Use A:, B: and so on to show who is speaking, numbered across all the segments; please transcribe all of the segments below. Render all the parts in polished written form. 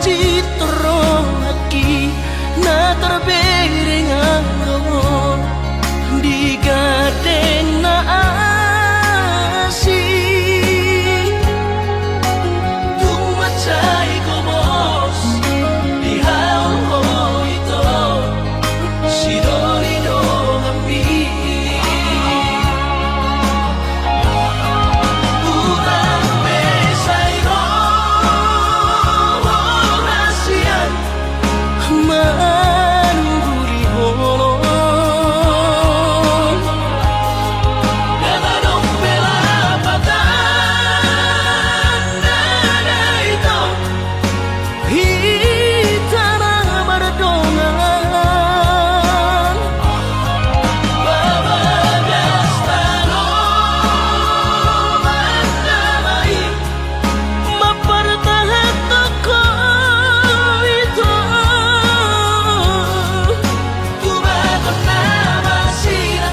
A: citro lagi na terbering anggo di gadena asih tumacay kobos di haul ito si Dorino kami urang besayro rasian manuguri holong Ganadong pelapatan nada ito hitana berdongan babagas tanong mandamai mapertahan toko itu tubagon na masira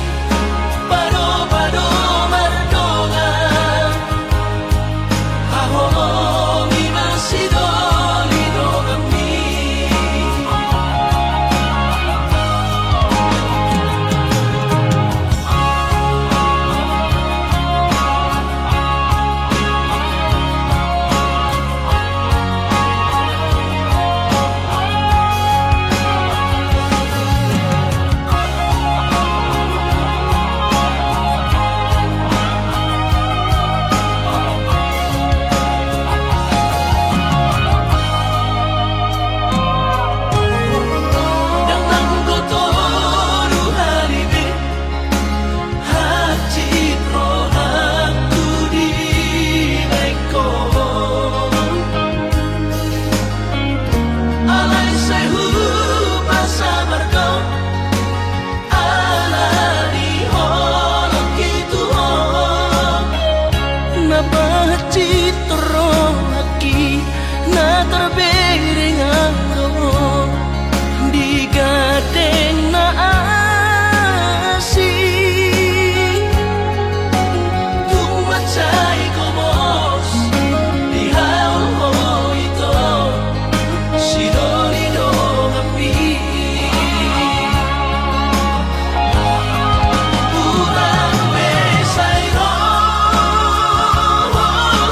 A: pado-pado mardongan hahomi masidolino kami Datang kotoru halibi hak citro hakku di baikon alai sehu pasabarko ala di holong gitu napa citro lagi na terbering anggo di gadena asih tumacay kobos di haul ito si Dorino kami urang besayro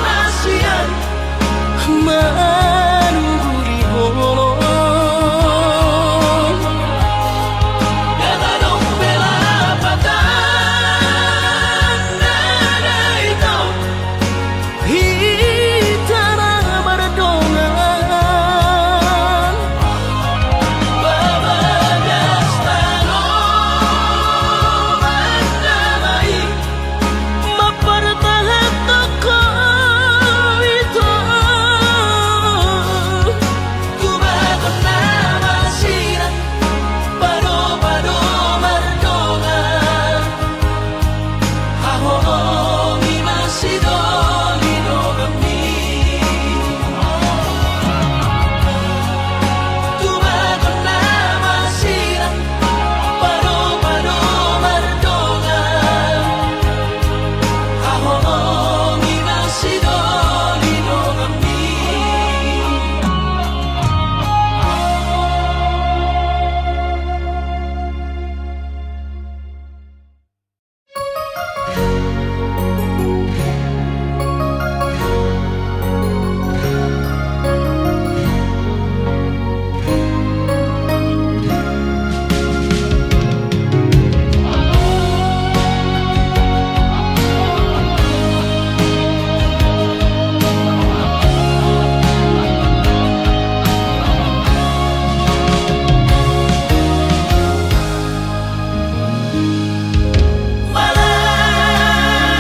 A: rasian manuguri holong Ganadong pelapatan nada ito hitana berdongan babagas tanong mandamai mapertahan toko itu tubagon na masira pado-pado mardongan hahomi masidolino kami tubagon na masira pado-pado mardongan hahomi masidolino kami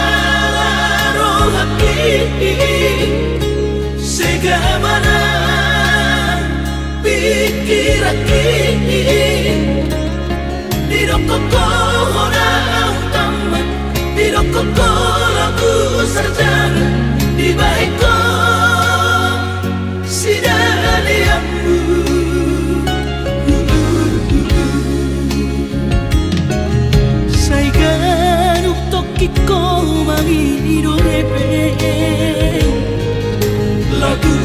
A: Malarong hati segamana pikir aki dirokoko orang tamat dirokoko lagu sarjana di baiko sidaliamu Saiganuk tokiko mangido lagu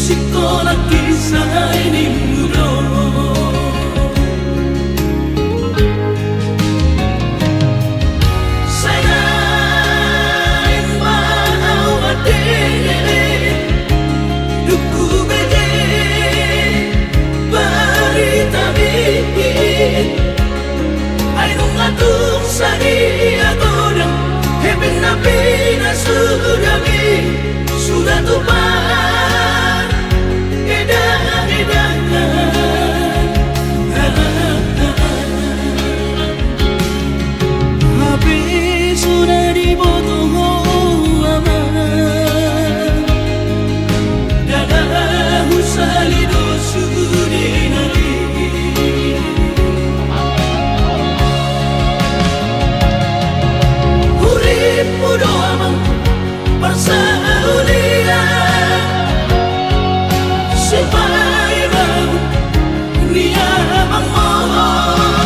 A: sekolah kisah ini mudo Sayang mau ade Duku bede Berita bikin Ayo ngatung sari agodang Heben nabi nasudami Sudah tumpah edah-edahan Habis sudah dibotoh aman Dadah usalido sudinari Urip mudo amang persaulian Sampai bang niamang mohon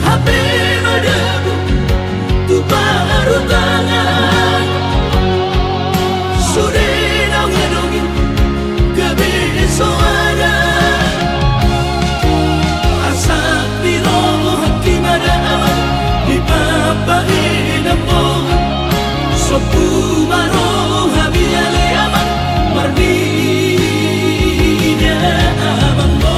A: HP madaku tu baru tangan Sudah nongedongin kebesoanan Asak biroh hakim ada aman dipapain ampun Sopu maro habiale aman mardinya abang mo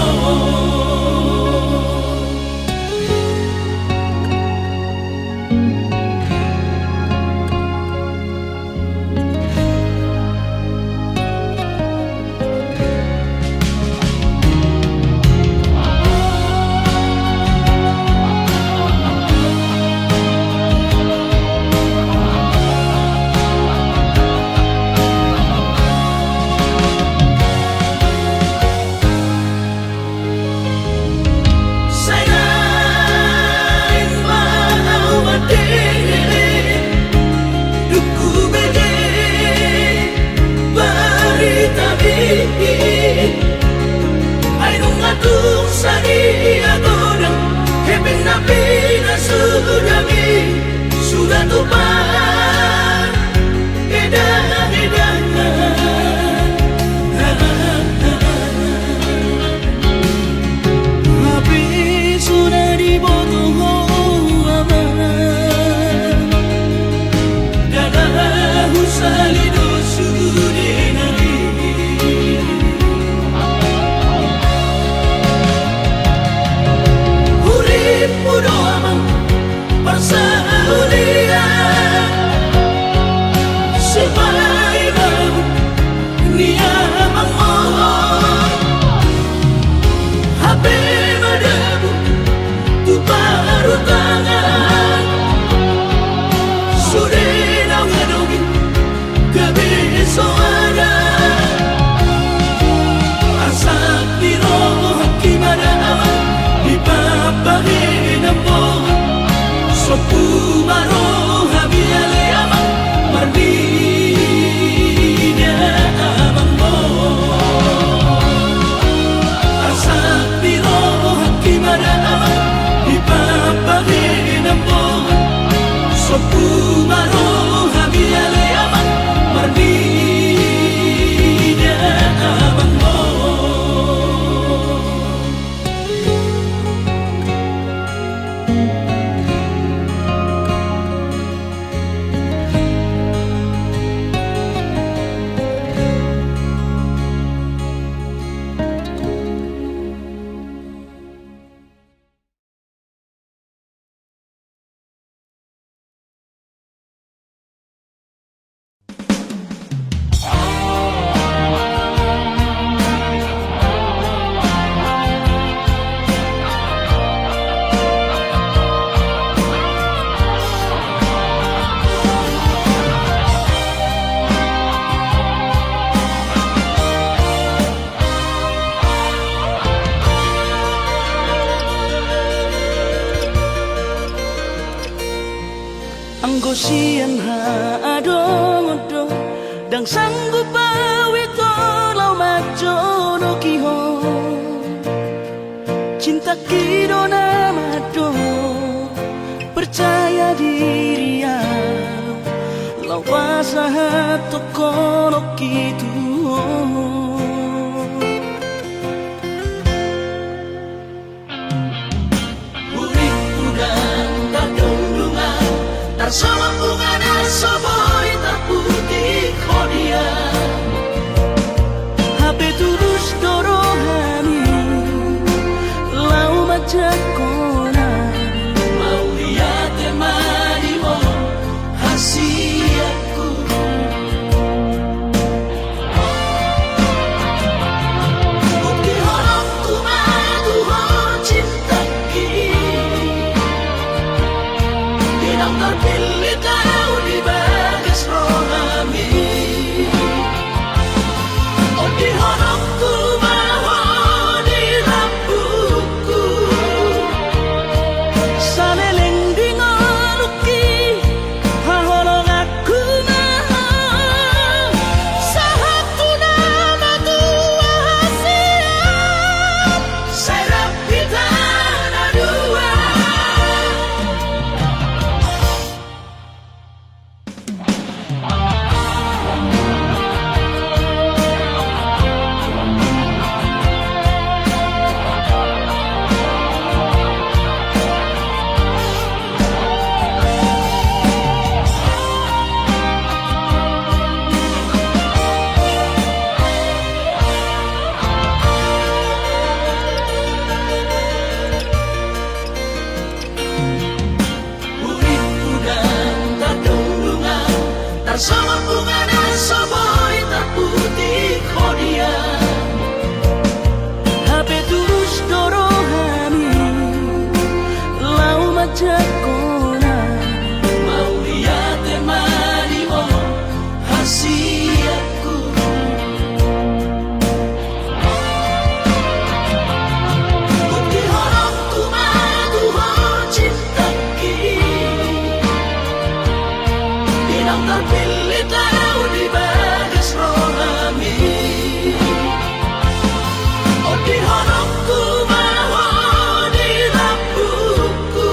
A: Ayo ngatung sari agodang Heben nabi nasudami Sudah tumpah edah-edahan Habis sudah dibotoh aman Dadah usalido sudinari Mudo amang persaulian Sampai bang niamang mohon HP madaku tu baru tangan Sudah nongedongin kebesoanan Asak biroh hakim ada aman dipapain ampun Sopu maro habiale aman mardinya abang mo Asak biroh hakim ada aman dipapain ampun Sopu maro habiale aman mardinya abang mo Anggosian ha-adong-odong Dang sanggup awito lau majono kihon Cinta kido namado Percaya diri lau pasahat tokono kitu Bersama bunga dan soboi tak putih kodia HP tulus dorohani lau macam kona mau lihat temani mo hasiatku bukti horong kumadu ho cinta Dinang terpilih kau di bagas rohami Oh di horongku maho di rambutku Saleleng di ngoluki hahorong aku maho Sahatu nama tua hasiat Serap kita dua Bersama bunga dan soboi tak putih kodia HP tulus dorohani lau macam kona mau lihat temani mo hasiatku bukti horongku madu ho cinta Dinang terpilih tahu di bagas rohami Oh di horongku maho di rambutku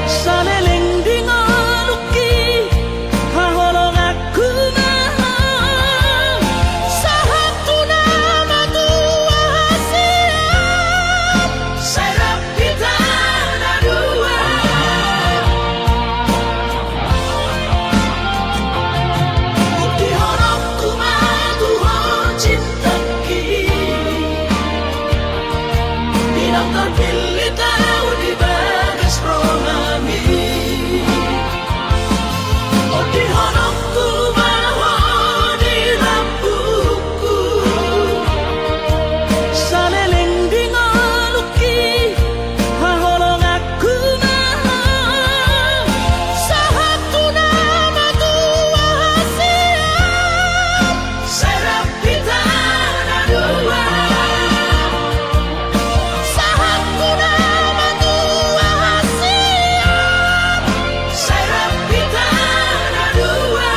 A: Saleleng di ngoluki hahorong aku maho Sahatu nama tua hasiat Serap kita dua Bukti horongku madu ho cinta Dinang terpilih tahu di bagas rohami Oh di horongku maho di rambutku Saleleng di ngoluki hahorong aku maho Sahatu nama tua hasiat Serap kita dua Sahatu nama tua hasiat Serap kita dua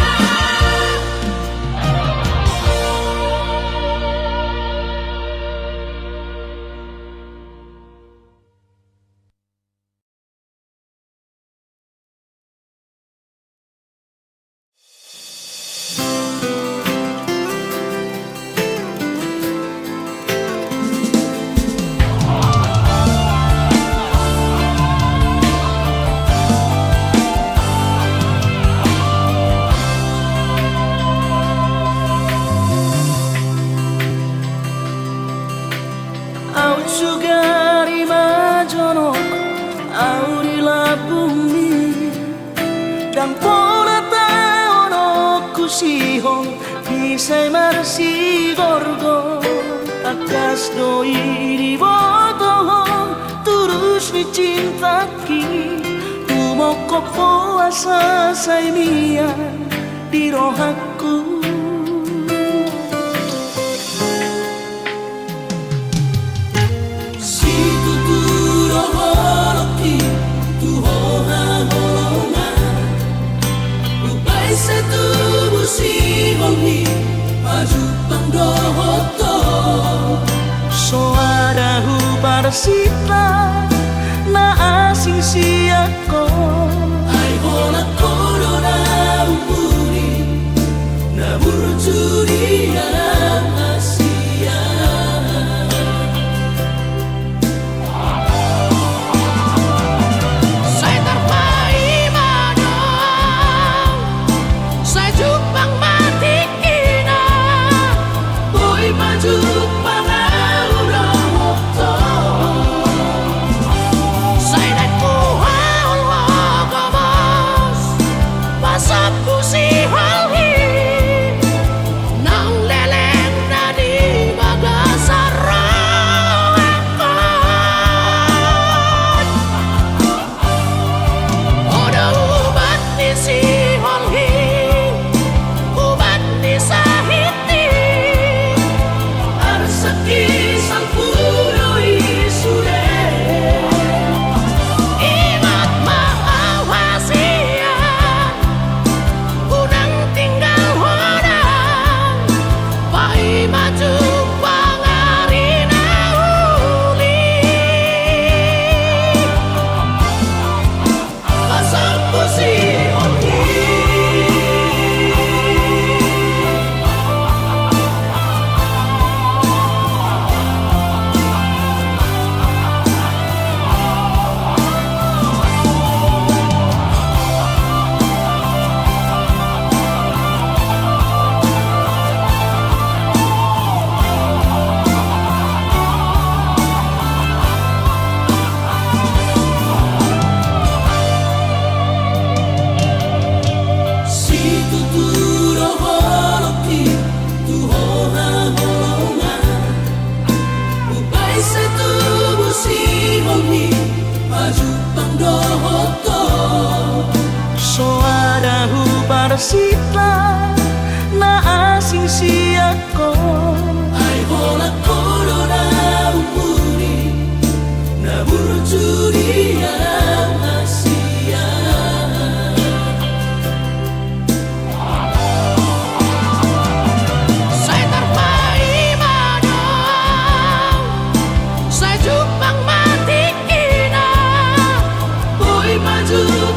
A: Au sugari majonok au di labumi dan pola taonok kusihong bisay marsi gorgo akas doi di botohong turus ni cintaki umoko puasa say miyan di rohaku Soarahu parsita na asing siyako ay bola corona umuri na burjuri Asia Saya terbaik siako ai hola corona umuri na burjuria Asia saya terpaimana saya jupang mati kina boy maju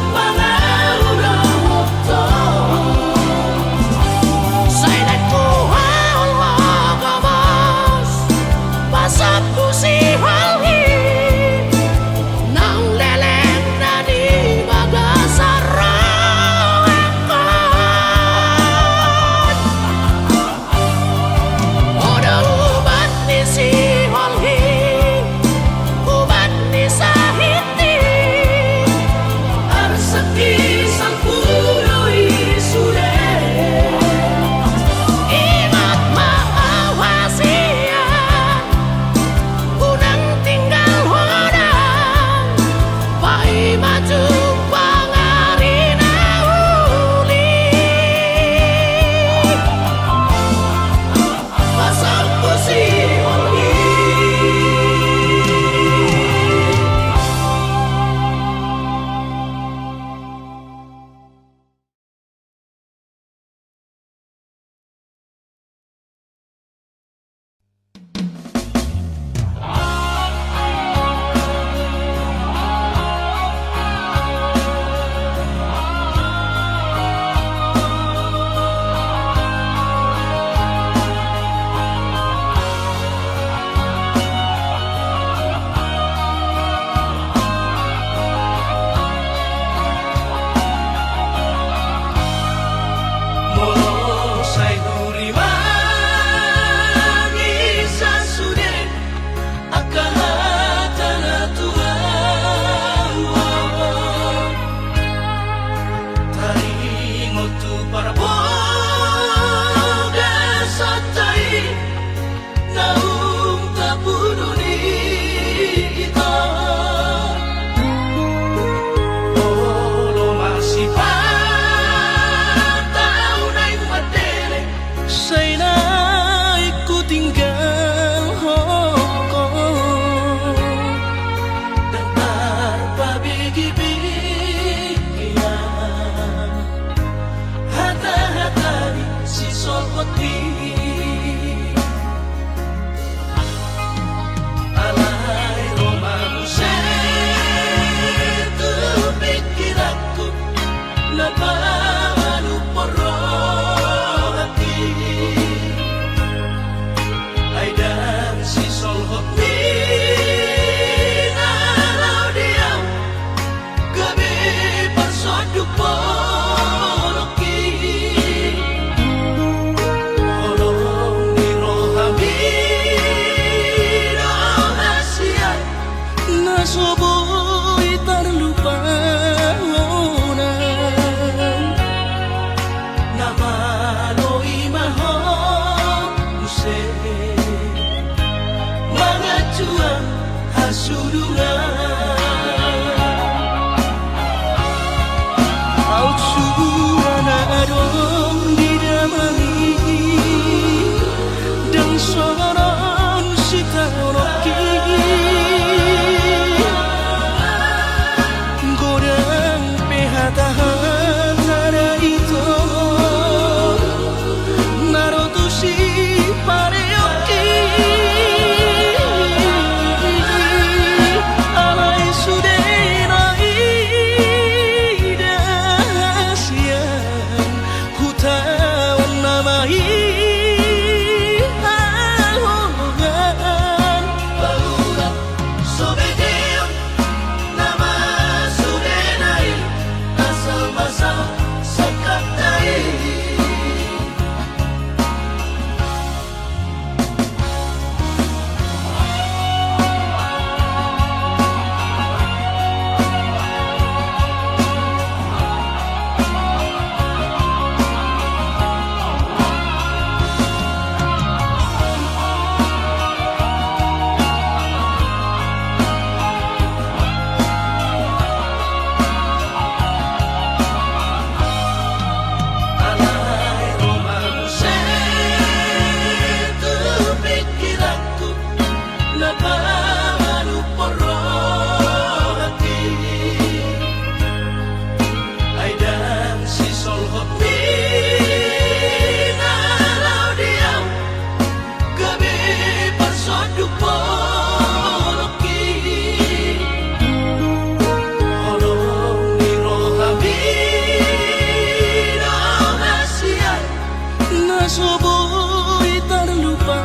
A: Suburi terlupa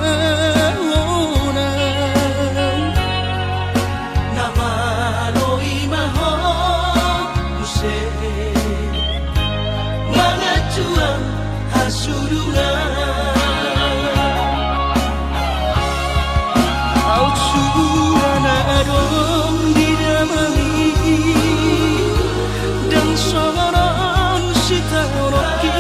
A: nama loi maho use mangacuan hasurungan au surana adong didamai dan soron sitanoki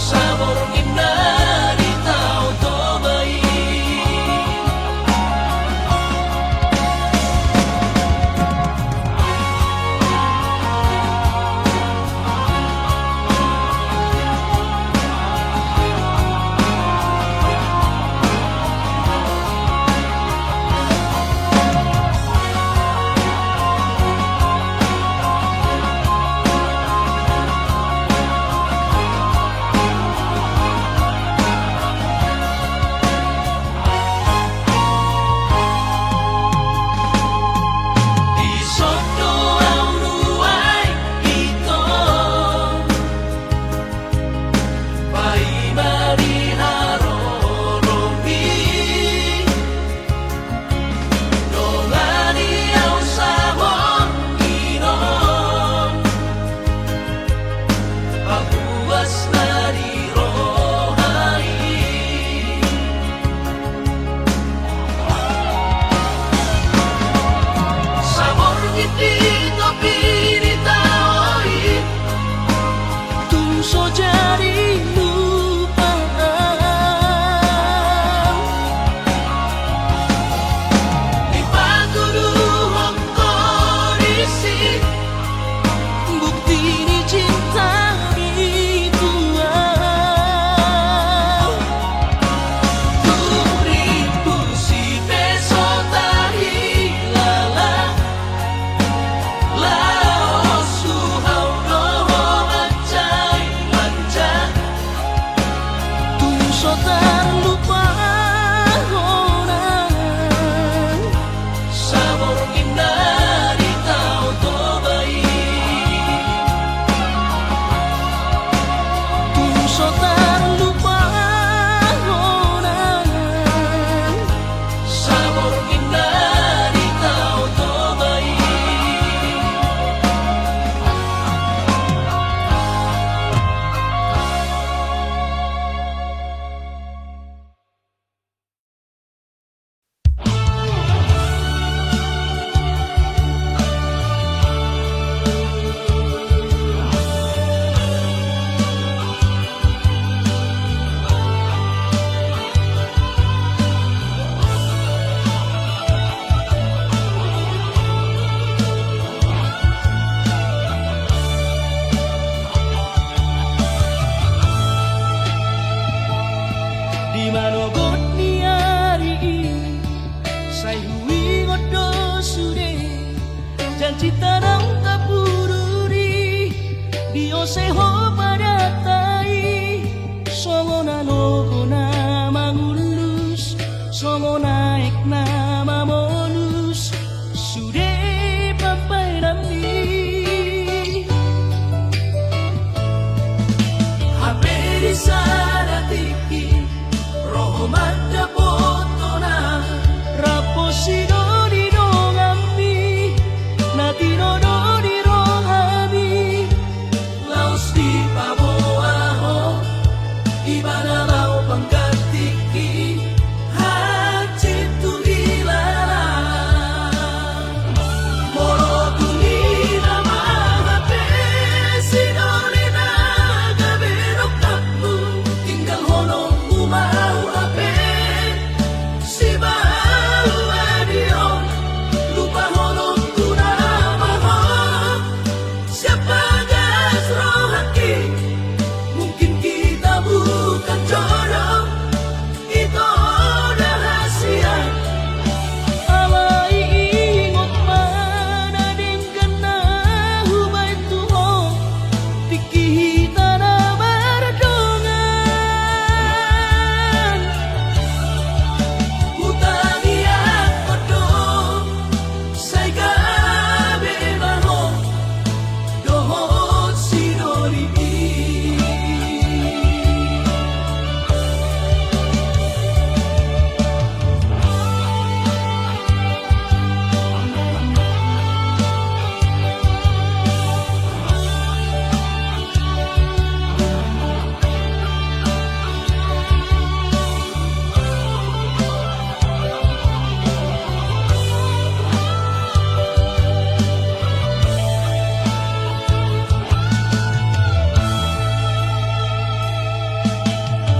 B: Sabor indah di tau toba
A: manogot ni ari say huwi ngodo sude janji tanang kapururi Dios ho padatai songo na logo na mangulus songo naik na mamonus sude papai rambi Haberi sana tiki roho mata potona raposido di dongami natino do di rohami laos di paboaho ibana lau pangkatiki haji tu hilala moro tunina mahape sinone na gabero kapu tinggal honong umau ape si bau adion lupa honong tunama ho siapa gas rohaki mungkin kita bukan jodoh itu rahasia alai ingot mana dengan hubay tuho dikita na berdongan utangi ako do say gabi maho dohot sinori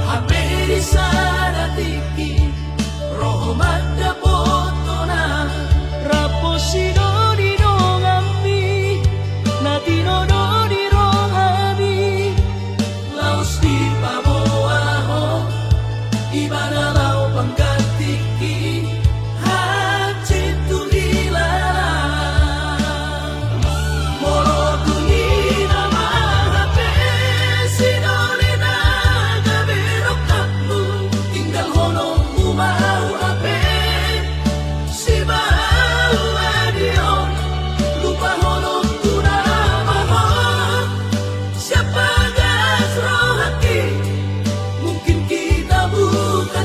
A: Haberi sana tiki roho mata potona raposido di dongami natino do di rohami laos di paboaho ibana lau pangkatiki haji tu hilala moro tunina mahape sinone na gabero kapu tinggal honong umau ape si bau adion lupa honong tunama ho siapa gas rohaki mungkin kita bukan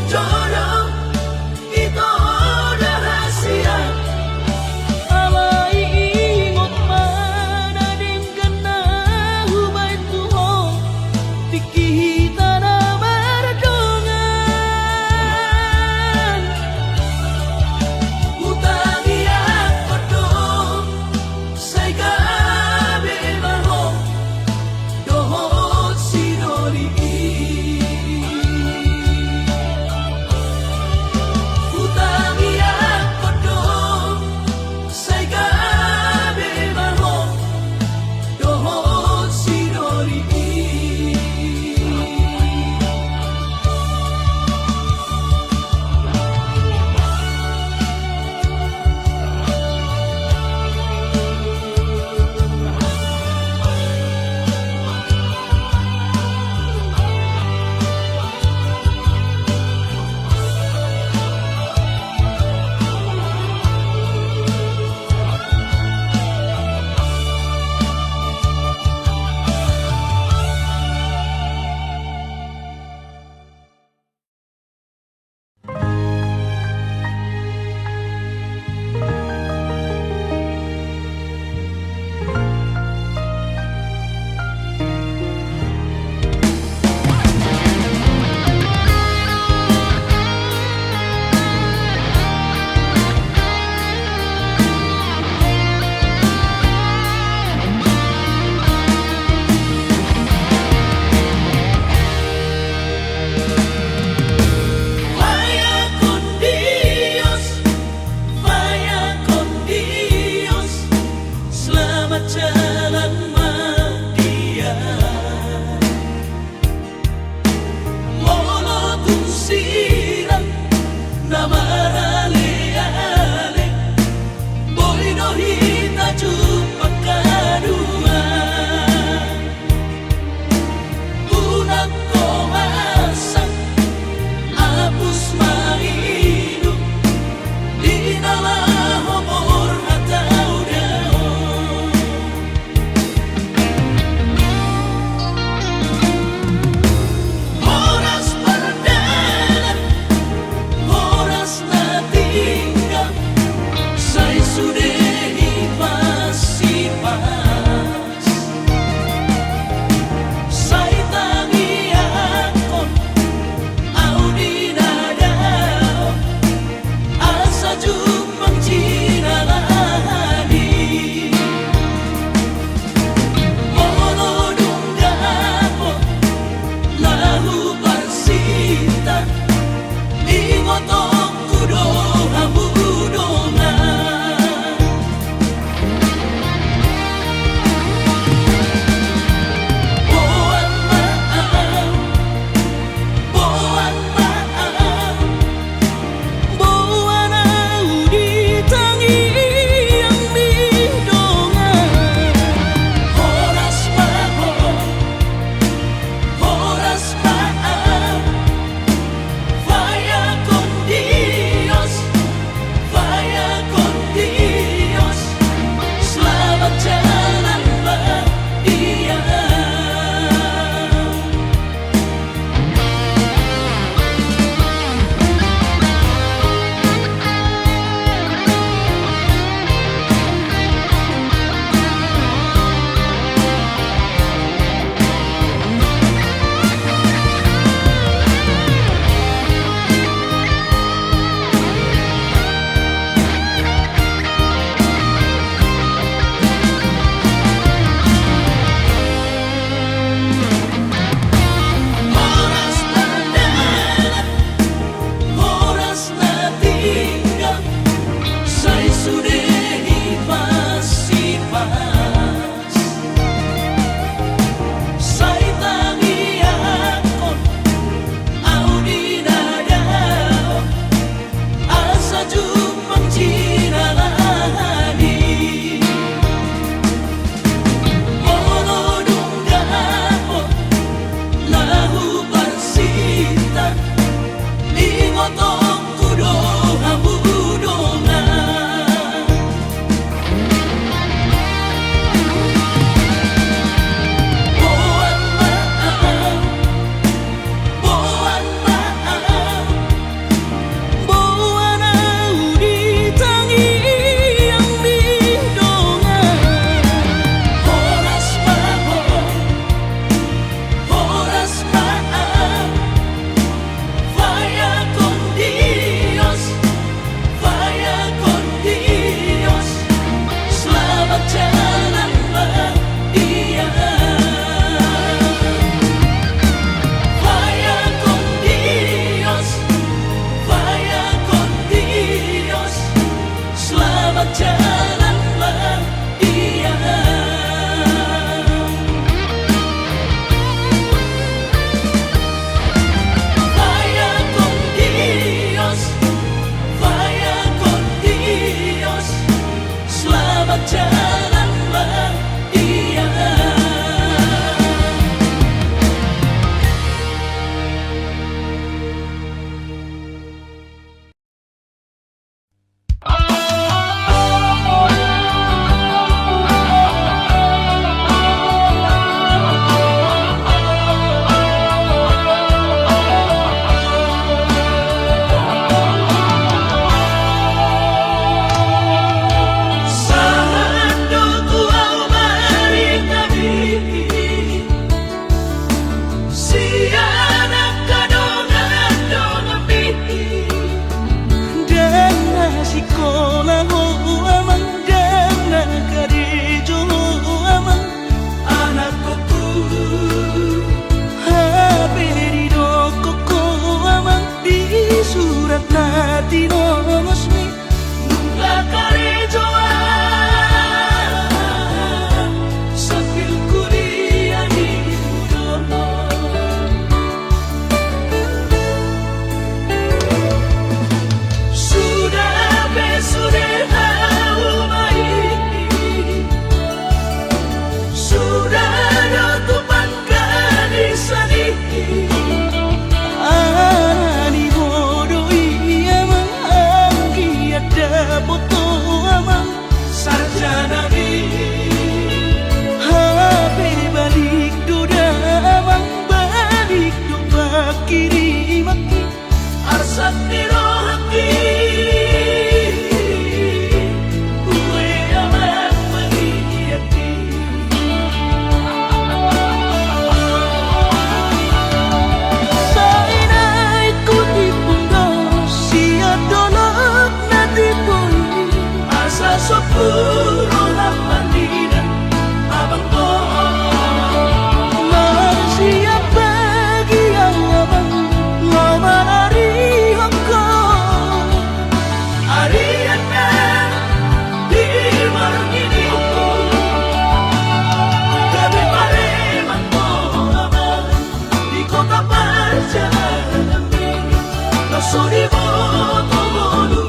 A: riboto bolu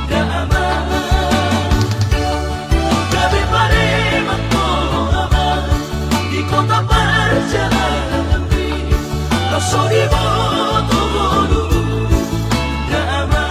A: Dama Gabi paremat ko ama Di kota perjalanan Lo riboto bolu Dama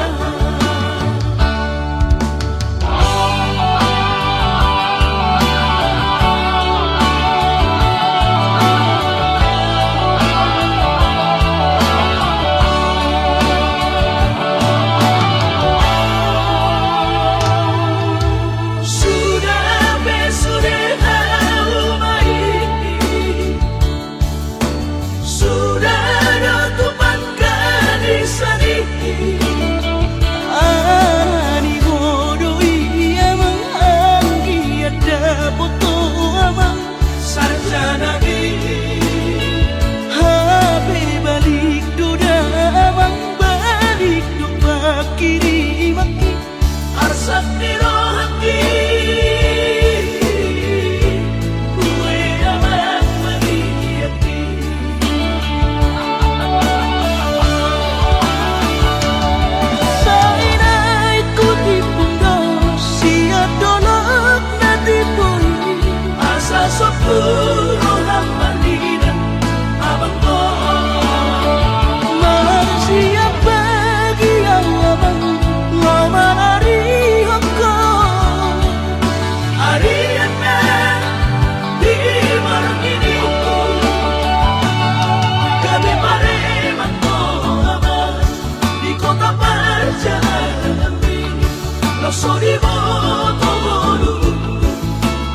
A: Soriboto bolu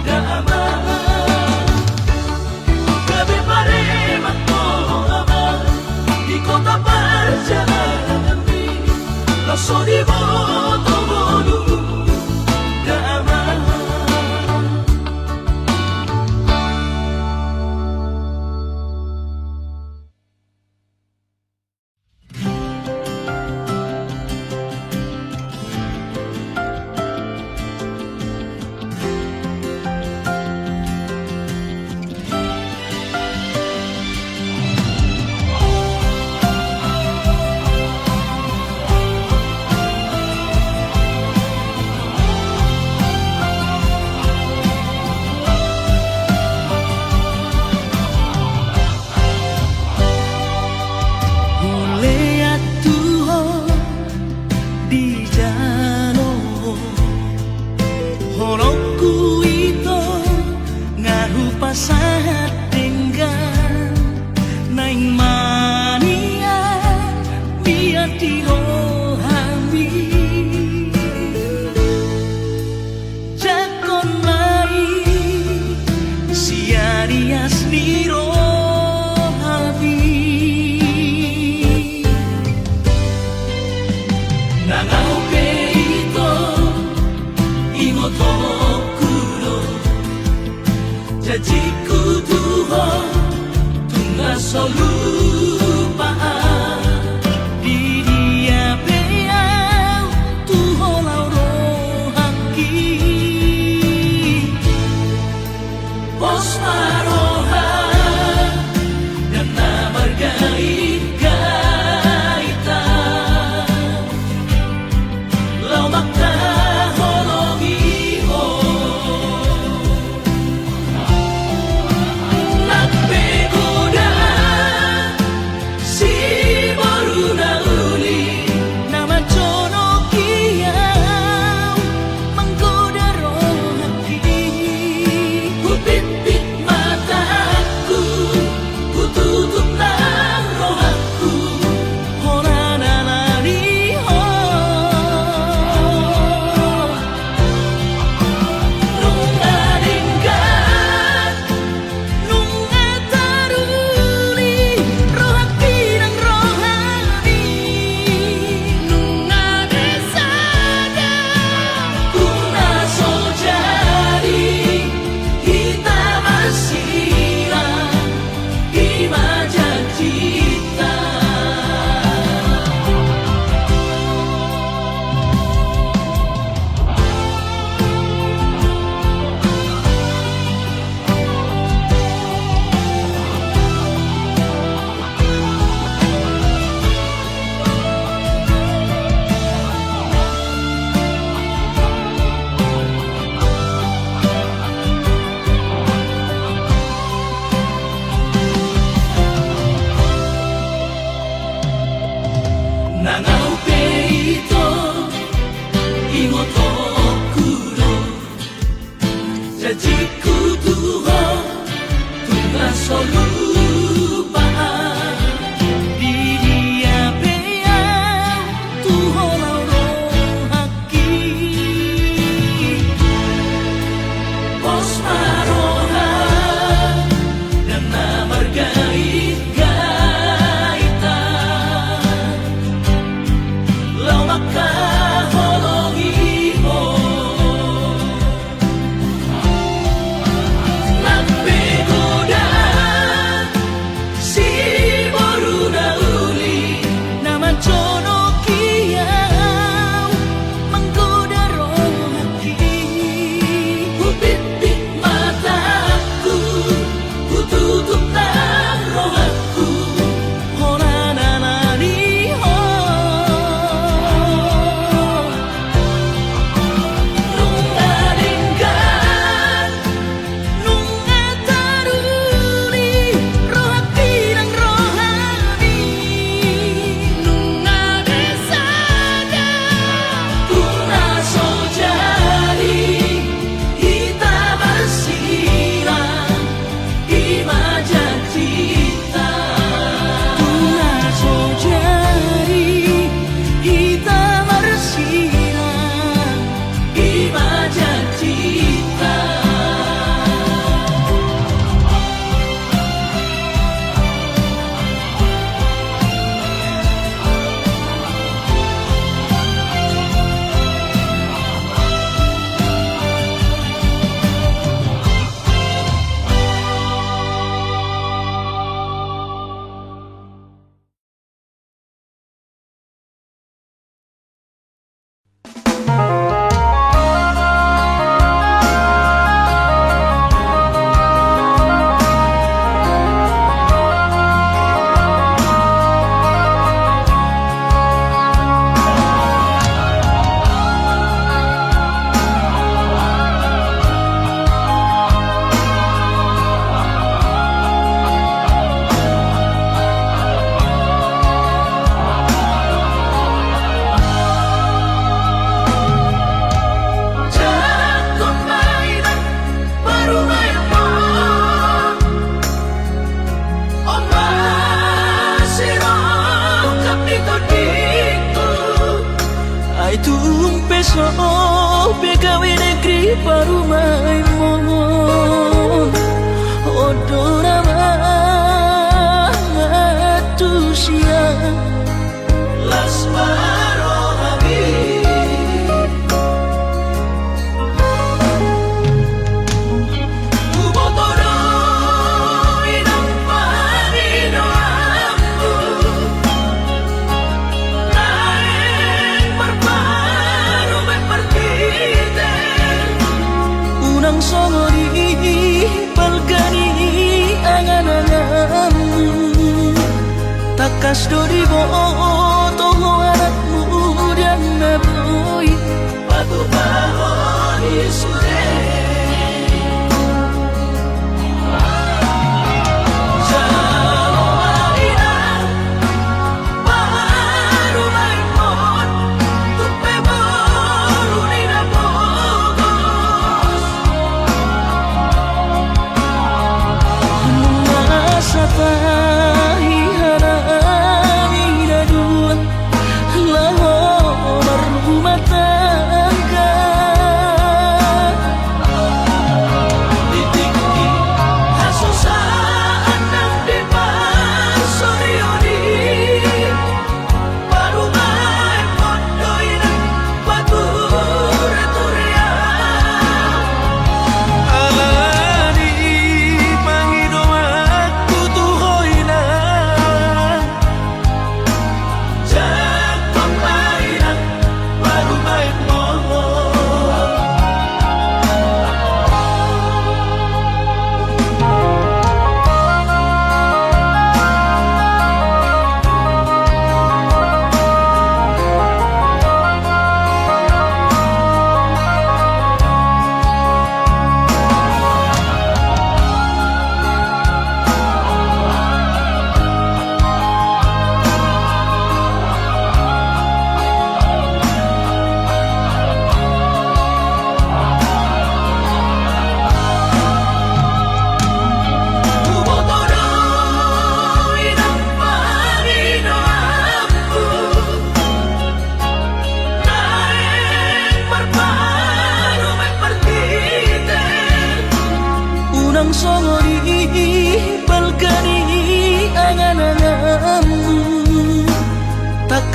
A: Dama Gabi paremat ko ama Di kota perjalanan Lo soriboto bolu Dama Janjiku Tuhan tunggal solupaan di dia 長尾ペイと妹黒jadi kudu tuna solupa di dia pea tu holoro haki pos maroha dan namar gait gaita lau maka holongi mo napegoda si boruna uli nama jono kiau menggoda rohaki kupitik mataku ku tutup rohaku honananani ho nungaringgan nungataruli rohati dan rohani nungadesada tuna sojari kita bersilang imajat cita tuna sojari kita bersilang imajat cita Jatuh mainan baru main mon Oma sirong kapito dito Ay tuong peso Begawi negeri baru main mon Odo nama Tusia Las Marohabi Ubotoro inang panino aku Naeng berparu berperte Unang songori balgani angan-anganmu Takas dori boto anakmu dan naboy Patu bahoni sure Jalo marina baru main mon Tupe baru nina bogos Nasa tahi harami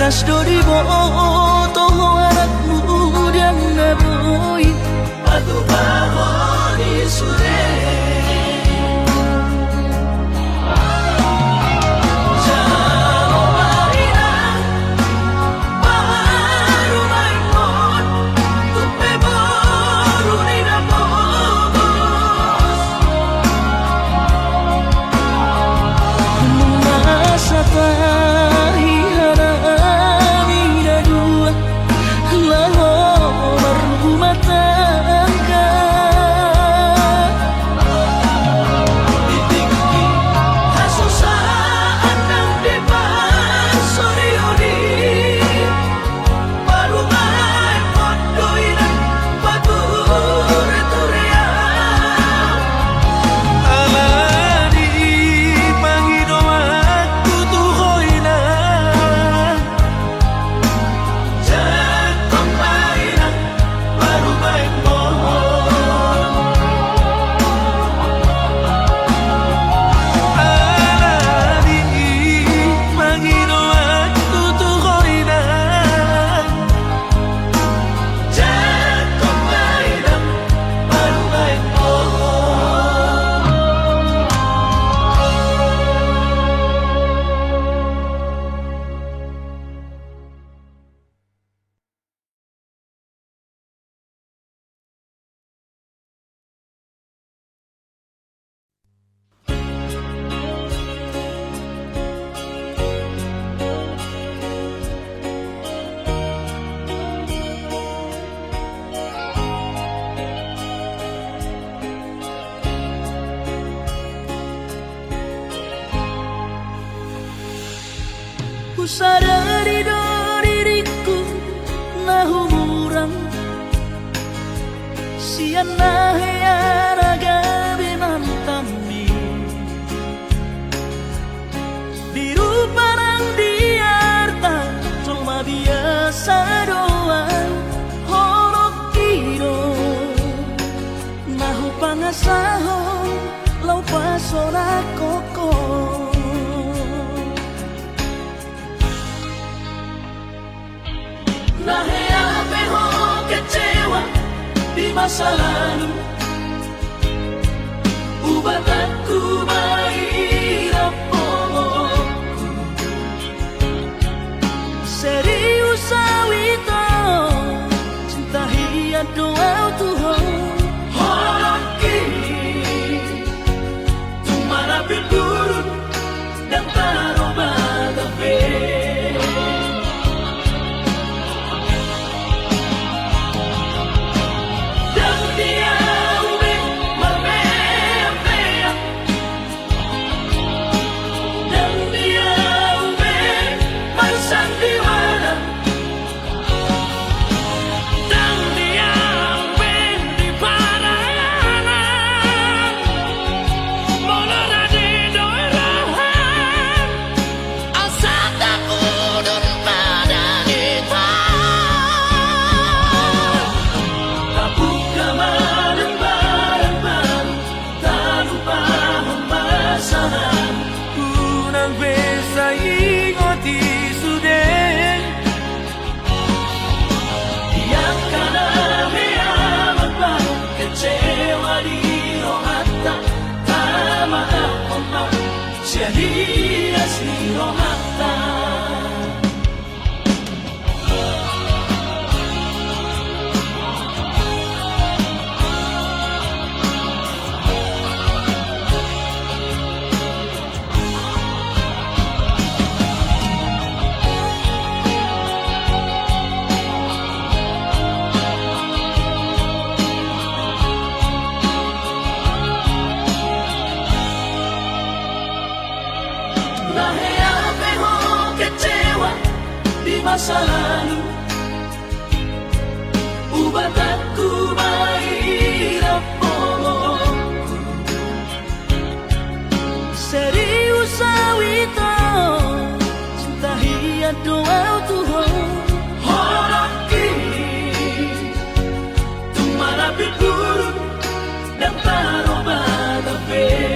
A: Aras dori bo toho anak muda ngaboi Patu baho di sure Sadari do diriku nahu murang sian nahya raga binantami biru parang diarta cuma biasa doang horok kiro nahu pangasahon lau pasora koko Nahea peho kecewa di masa lalu Ubat aku mahirap pomoku Serius awito cinta hiat doa Tuhan Hoki Tumara bilurun dan taroba gabe Sia-sia si rohata masa lalu Ubat aku mahirap pomoku Serius awito cinta hiat doa Tuhan Hoki Tumara biburun dan taroba gabe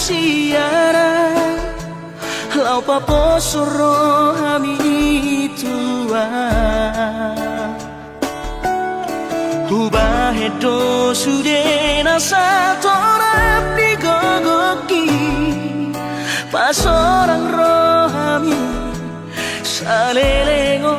A: siara lau papo soro ami tua ubah hedo sude nasa torap di gogoki pas orang rohami salelengo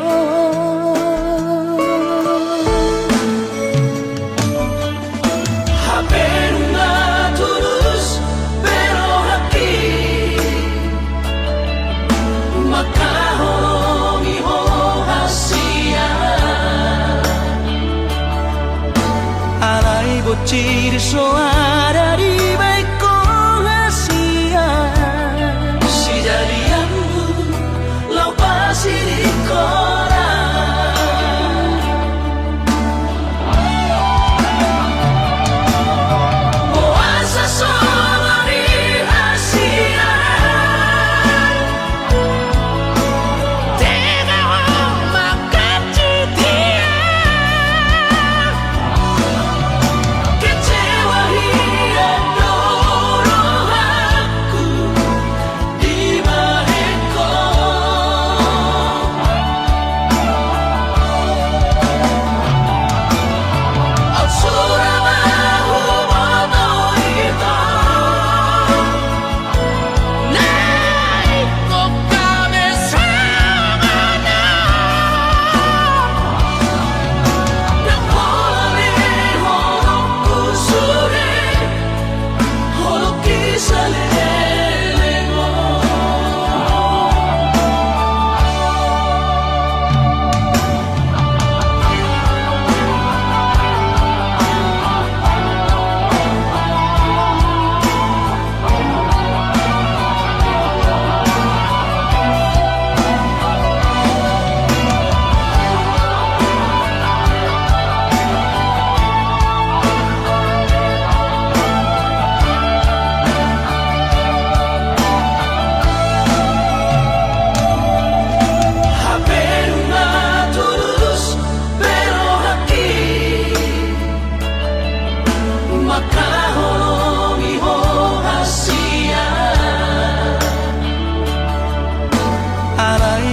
A: bocil soara di baiko hasia si jadianmu lau pasti di koran puasa solo di hasia tega makan citia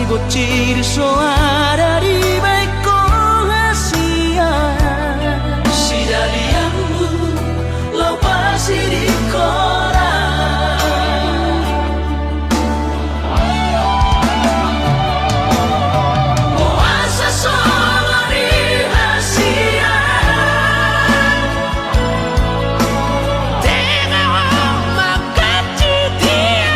A: bocil soara di baiko hasia si jadianmu lau pasti di koran puasa solo di hasia tega makan citia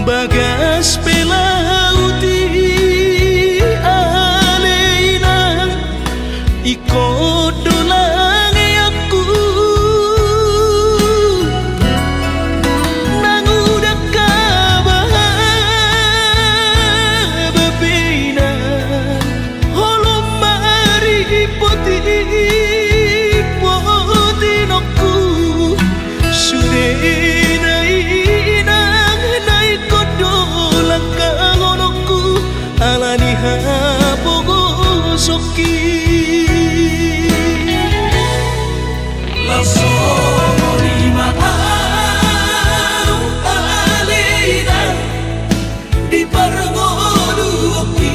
A: bagas pelauti aleina iko dolange aku nang udah kabah bebina holom mari poti nokku sudah nai kodo langkah ngonokku alani hapogo soki langsung lima alida di pargodu oki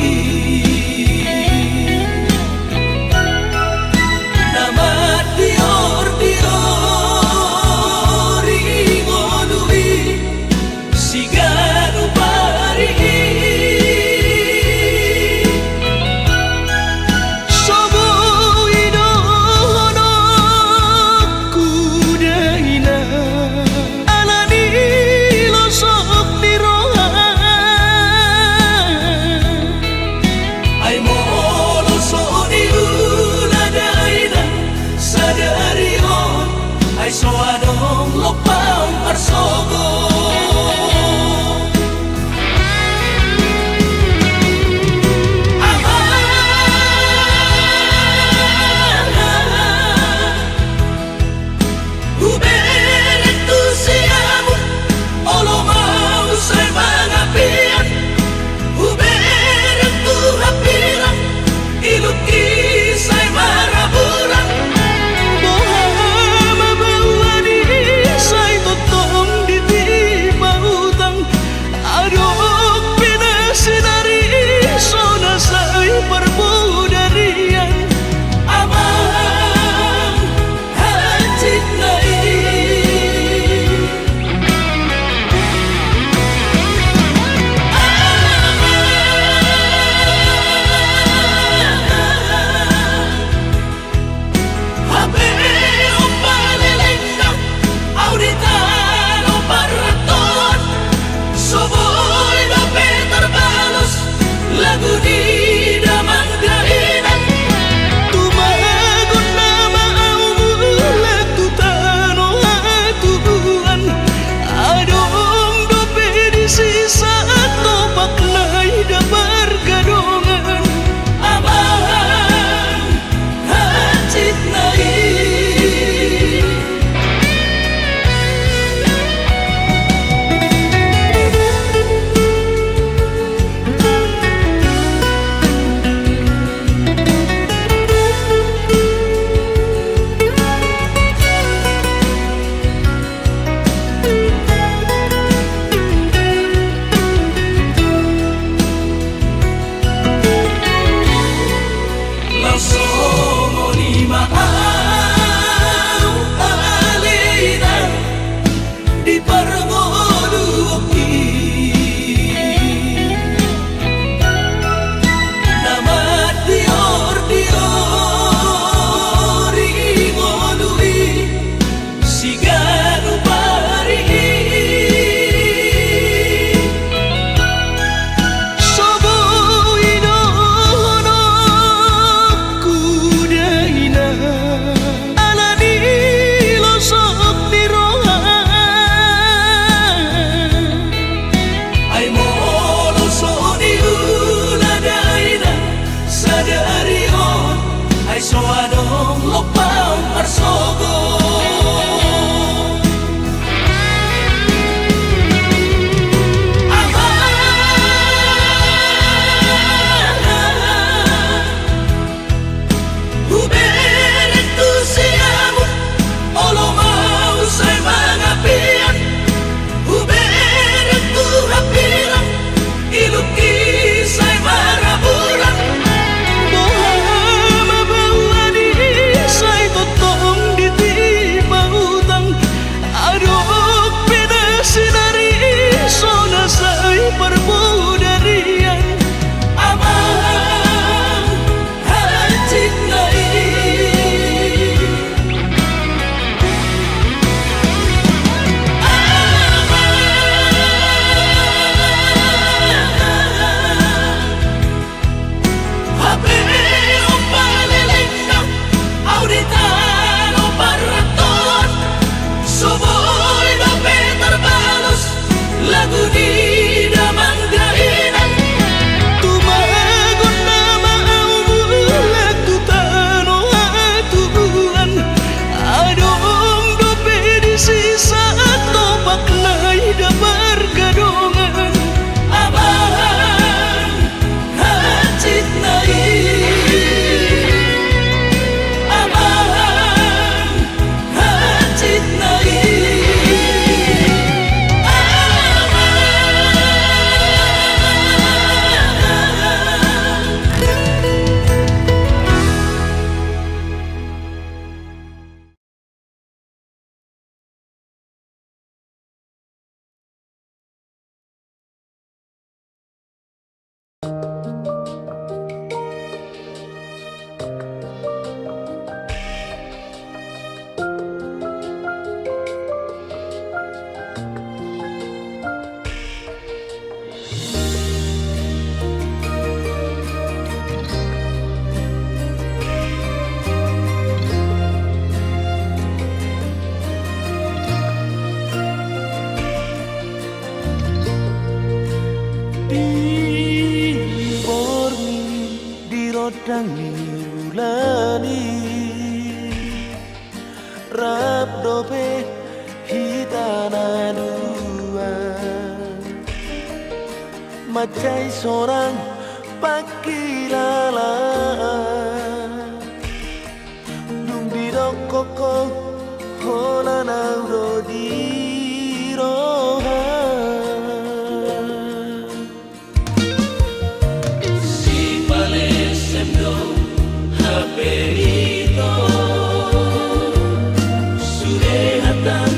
A: rap dope hitana dua macai seorang pakilala dung di koko hola nauro di roha si pale semdo haperito surehatan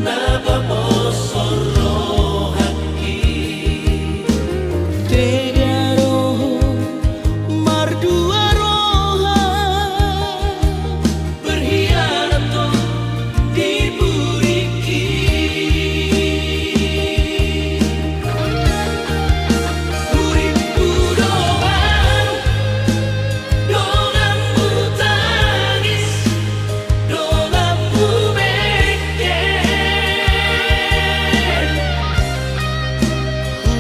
A: napa posoro haki tega roho mardua roha berhianat diburiki uripku doang donganmu tangis donganmu beken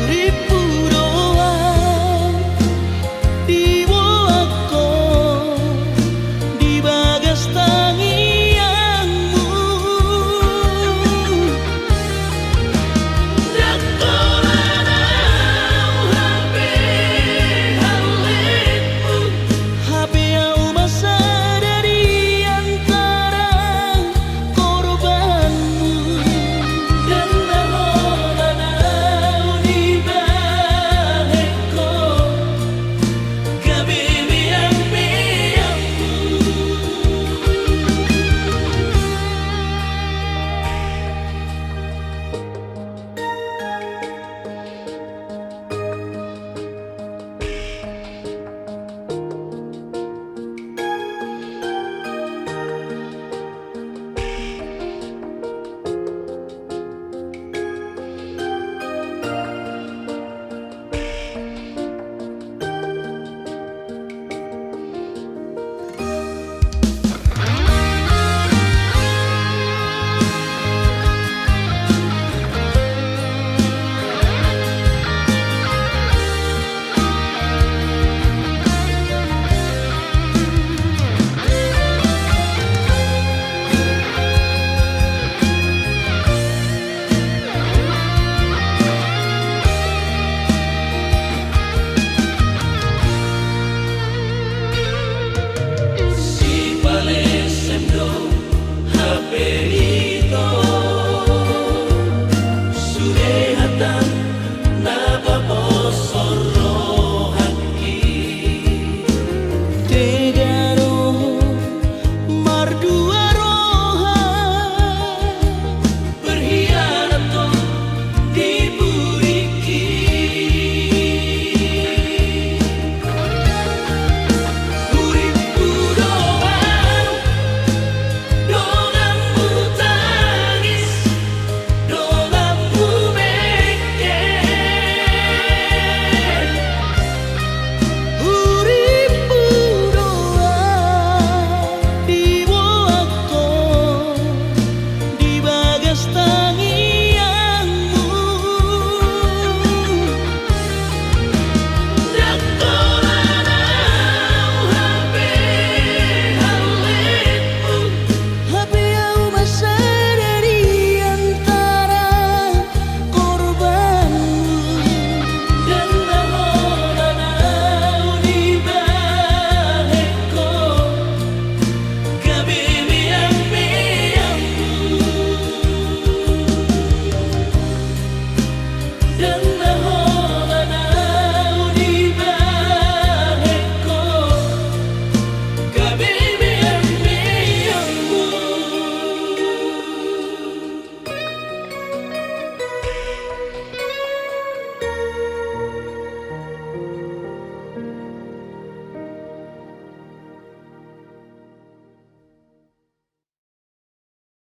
A: uripku doang dibuatku di bagas tangianmu dakolanau hape au masa dari antara korbanmu dan naholanau di baheko kabibiang-biangmu si pale semdo haperito surehatan napa posoro haki tega roho mardua roha berhianat diburiki uripku doang donganmu tangis donganmu beken uripku doang dibuatku di bagas tangianmu dakolanau hape au masa dari antara korbanmu dan naholanau di baheko kabibiang-biangmu dan